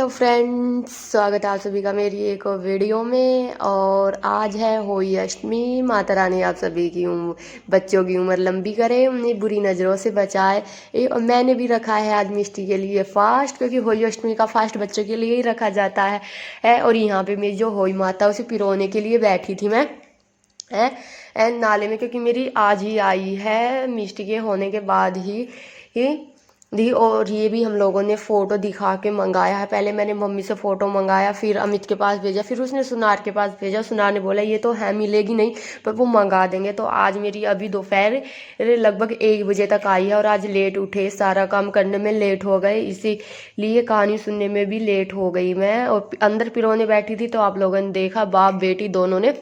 Hello friends, स्वागत है आप सभी का मेरी एक और वीडियो में। और आज है होली अष्टमी। माता रानी आप सभी की बच्चों की उम्र लंबी करे, उन्हें बुरी नज़रों से बचाए। और मैंने भी रखा है आज मिष्टी के लिए फास्ट, क्योंकि होली अष्टमी का फास्ट बच्चों के लिए ही रखा जाता है। और यहाँ पे मेरी जो होली माता उसे पिरोने के लिए बैठी थी मैं है एंड नाले में, क्योंकि मेरी आज ही आई है मिष्टी के होने के बाद ही दी। और ये भी हम लोगों ने फ़ोटो दिखा के मंगाया है। पहले मैंने मम्मी से फ़ोटो मंगाया, फिर अमित के पास भेजा, फिर उसने सुनार के पास भेजा। सुनार ने बोला ये तो है मिलेगी नहीं, पर वो मंगा देंगे। तो आज मेरी अभी दोपहर लगभग 1 बजे तक आई है। और आज लेट उठे, सारा काम करने में लेट हो गए, इसीलिए कहानी सुनने में भी लेट हो गई मैं। और अंदर पिरोने बैठी थी तो आप लोगों ने देखा बाप बेटी दोनों ने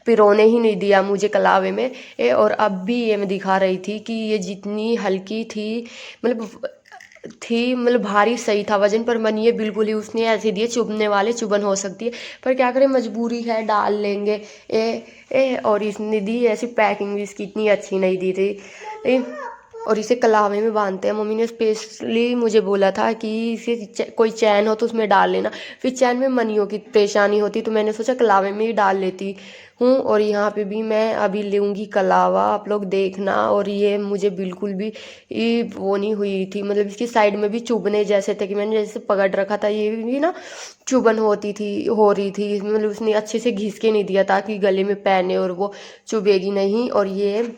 पिरोने ही नहीं दिया मुझे कलावे में। और अब भी ये मैं दिखा रही थी कि ये जितनी हल्की मतलब भारी सही था वजन पर, मन ये बिल्कुल ही उसने ऐसे दिए चुभने वाले, चुभन हो सकती है पर क्या करें, मजबूरी है, डाल लेंगे। और इसने दी ऐसी पैकिंग भी इसकी इतनी अच्छी नहीं दी थी। और इसे कलावे में बांधते हैं। मम्मी ने स्पेशली मुझे बोला था कि इसे कोई चैन हो तो उसमें डाल लेना। फिर चैन में मनियों की परेशानी होती तो मैंने सोचा कलावे में ही डाल लेती हूँ। और यहाँ पे भी मैं अभी लूँगी कलावा, आप लोग देखना। और ये मुझे बिल्कुल भी वो नहीं हुई थी, मतलब इसकी साइड में भी चुभने जैसे थे कि मैंने जैसे पकड़ रखा था, ये भी ना चुभन हो रही थी। मतलब उसने अच्छे से घिस के नहीं दिया ताकि गले में पहने और वो चुभेगी नहीं। और ये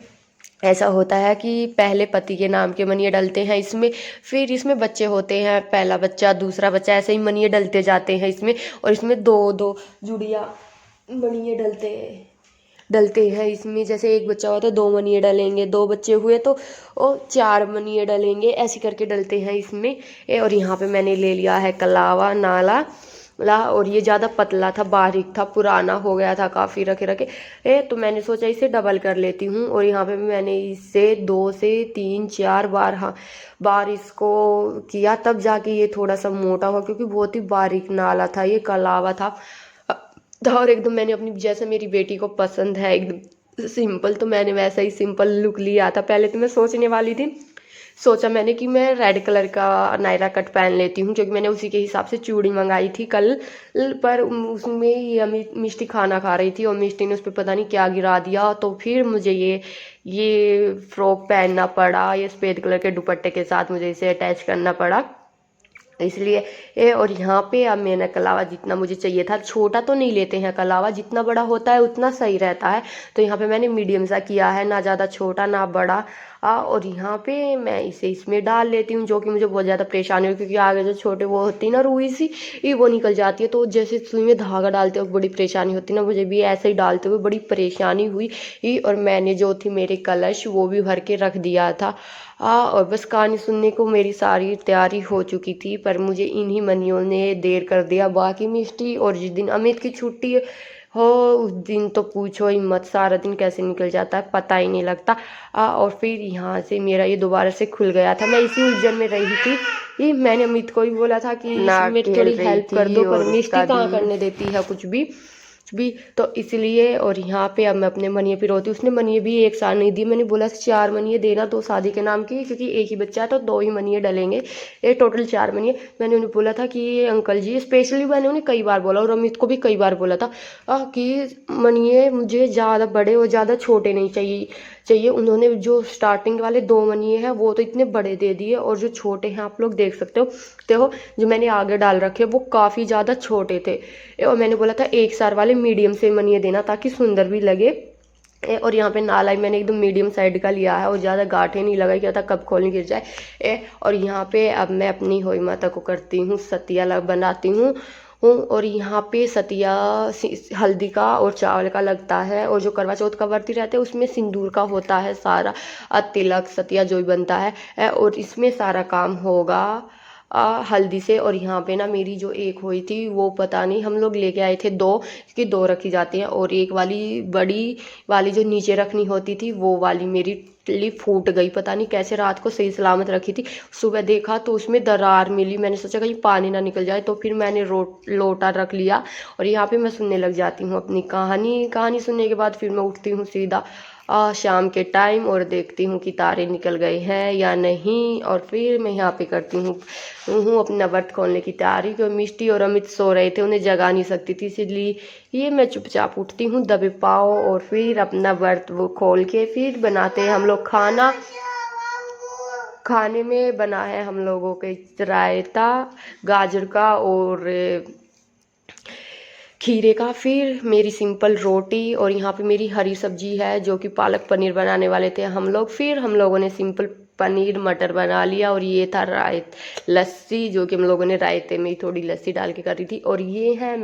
ऐसा होता है कि पहले पति के नाम के मनिये डलते हैं इसमें, फिर इसमें बच्चे होते हैं, पहला बच्चा, दूसरा बच्चा, ऐसे ही मनिये डलते जाते हैं इसमें। और इसमें दो दो जुड़िया मनिये डलते हैं इसमें। जैसे एक बच्चा हुआ तो 2 मनिये डलेंगे, 2 बच्चे हुए तो 4 मनिये डलेंगे, ऐसे करके डलते हैं इसमें। और यहाँ पे मैंने ले लिया है कलावा नाला ला। और ये ज़्यादा पतला था, बारीक था, पुराना हो गया था काफ़ी रखे रखे। तो मैंने सोचा इसे डबल कर लेती हूँ। और यहाँ पे मैंने इसे 2 से 3 4 बार, हाँ, बार इसको किया, तब जाके ये थोड़ा सा मोटा हुआ, क्योंकि बहुत ही बारीक नाला था, ये कलावा था। और एकदम मैंने अपनी, जैसे मेरी बेटी को पसंद है एकदम सिंपल, तो मैंने वैसा ही सिंपल लुक लिया था। पहले तो मैं सोचने वाली थी, सोचा मैंने कि मैं रेड कलर का नायरा कट पहन लेती हूँ, क्योंकि मैंने उसी के हिसाब से चूड़ी मंगाई थी कल। पर उसमें ये मिष्टी खाना खा रही थी और मिष्टी ने उस पर पता नहीं क्या गिरा दिया, तो फिर मुझे ये फ्रॉक पहनना पड़ा। ये सफ़ेद कलर के दुपट्टे के साथ मुझे इसे अटैच करना पड़ा, इसलिए। और यहाँ पे अब मैंने कलावा जितना मुझे चाहिए था, छोटा तो नहीं लेते हैं कलावा, जितना बड़ा होता है उतना सही रहता है। तो यहाँ पे मैंने मीडियम सा किया है, ना ज़्यादा छोटा ना बड़ा। और यहाँ पे मैं इसे इसमें डाल लेती हूँ, जो कि मुझे बहुत ज़्यादा परेशानी हुई, क्योंकि आगे जो छोटे वो होती है ना रुई सी, ये वो निकल जाती है। तो जैसे सुई में धागा डालते हुए बड़ी परेशानी होती है ना, मुझे भी ऐसे ही डालते हुए बड़ी परेशानी हुई। और मैंने जो थी मेरे कलश वो भी भर के रख दिया था। और बस कहानी सुनने को मेरी सारी तैयारी हो चुकी थी, पर मुझे इन्हीं मनियों ने देर कर दिया। बाकी मिष्टी और जिस दिन अमित की छुट्टी हो उस दिन तो पूछो ही मत, सारा दिन कैसे निकल जाता है पता ही नहीं लगता। और फिर यहाँ से मेरा ये दोबारा से खुल गया था, मैं इसी उलझन में रही थी। ये मैंने अमित को ही बोला था कि मेरी थोड़ी हेल्प कर दो, पर मिष्टी कहाँ करने देती है कुछ भी। तो इसलिए। और यहाँ पे अब मैं अपने मनिये पिरोती, उसने मनिये भी एक साथ नहीं दिए। मैंने बोला 4 मनिये देना, 2 शादी के नाम की, क्योंकि एक ही बच्चा है तो 2 ही मनिये डलेंगे, ये टोटल 4 मनिये। मैंने उन्हें बोला था कि ये अंकल जी, स्पेशली मैंने उन्हें कई बार बोला और अमित को भी कई बार बोला था कि मनिये मुझे ज़्यादा बड़े और ज़्यादा छोटे नहीं चाहिए। उन्होंने जो स्टार्टिंग वाले 2 मनिये हैं वो तो इतने बड़े दे दिए, और जो छोटे हैं आप लोग देख सकते हो, देखो जो मैंने आगे डाल रखे वो काफ़ी ज़्यादा छोटे थे। और मैंने बोला था 1 सार वाले मीडियम से मनिये देना ताकि सुंदर भी लगे। और यहाँ पे नाला मैंने एकदम मीडियम साइड का लिया है, और ज़्यादा गांठें नहीं लगाई, क्या था कब खोलने गिर जाए। और यहाँ पे अब मैं अपनी होई माता को करती हूँ, सतिया बनाती हूँ। और यहाँ पे सतिया हल्दी का और चावल का लगता है, और जो करवा चौथ का व्रत रहते हैं उसमें सिंदूर का होता है सारा, तिलक सतिया जो भी बनता है। और इसमें सारा काम होगा हल्दी से। और यहाँ पे ना मेरी जो एक हुई थी वो पता नहीं, हम लोग लेके आए थे 2, इसकी 2 रखी जाती हैं, और एक वाली बड़ी वाली जो नीचे रखनी होती थी वो वाली मेरी फूट गई, पता नहीं कैसे। रात को सही सलामत रखी थी, सुबह देखा तो उसमें दरार मिली। मैंने सोचा कहीं पानी ना निकल जाए, तो फिर मैंने लोटा रख लिया। और यहाँ पे मैं सुनने लग जाती हूँ अपनी कहानी सुनने के बाद फिर मैं उठती हूँ सीधा शाम के टाइम, और देखती हूँ कि तारे निकल गए हैं या नहीं। और फिर मैं यहाँ पे करती हूँ अपना व्रत खोलने की तैयारी, क्योंकि मिष्टी और अमित सो रहे थे, उन्हें जगा नहीं सकती थी, इसलिए ये मैं चुपचाप उठती हूँ दबे पाँव, और फिर अपना व्रत वो खोल के फिर बनाते हैं हम लोग खाना। खाने में बना है हम लोगों के रायता गाजर का और खीरे का, फिर मेरी सिंपल रोटी, और यहाँ पे मेरी हरी सब्जी है जो कि पालक पनीर बनाने वाले थे हम लोग। फिर हम लोगों ने सिंपल पनीर मटर बना लिया, और ये था लस्सी जो कि हम लोगों ने रायते में थोड़ी लस्सी डाल के करी थी। और ये है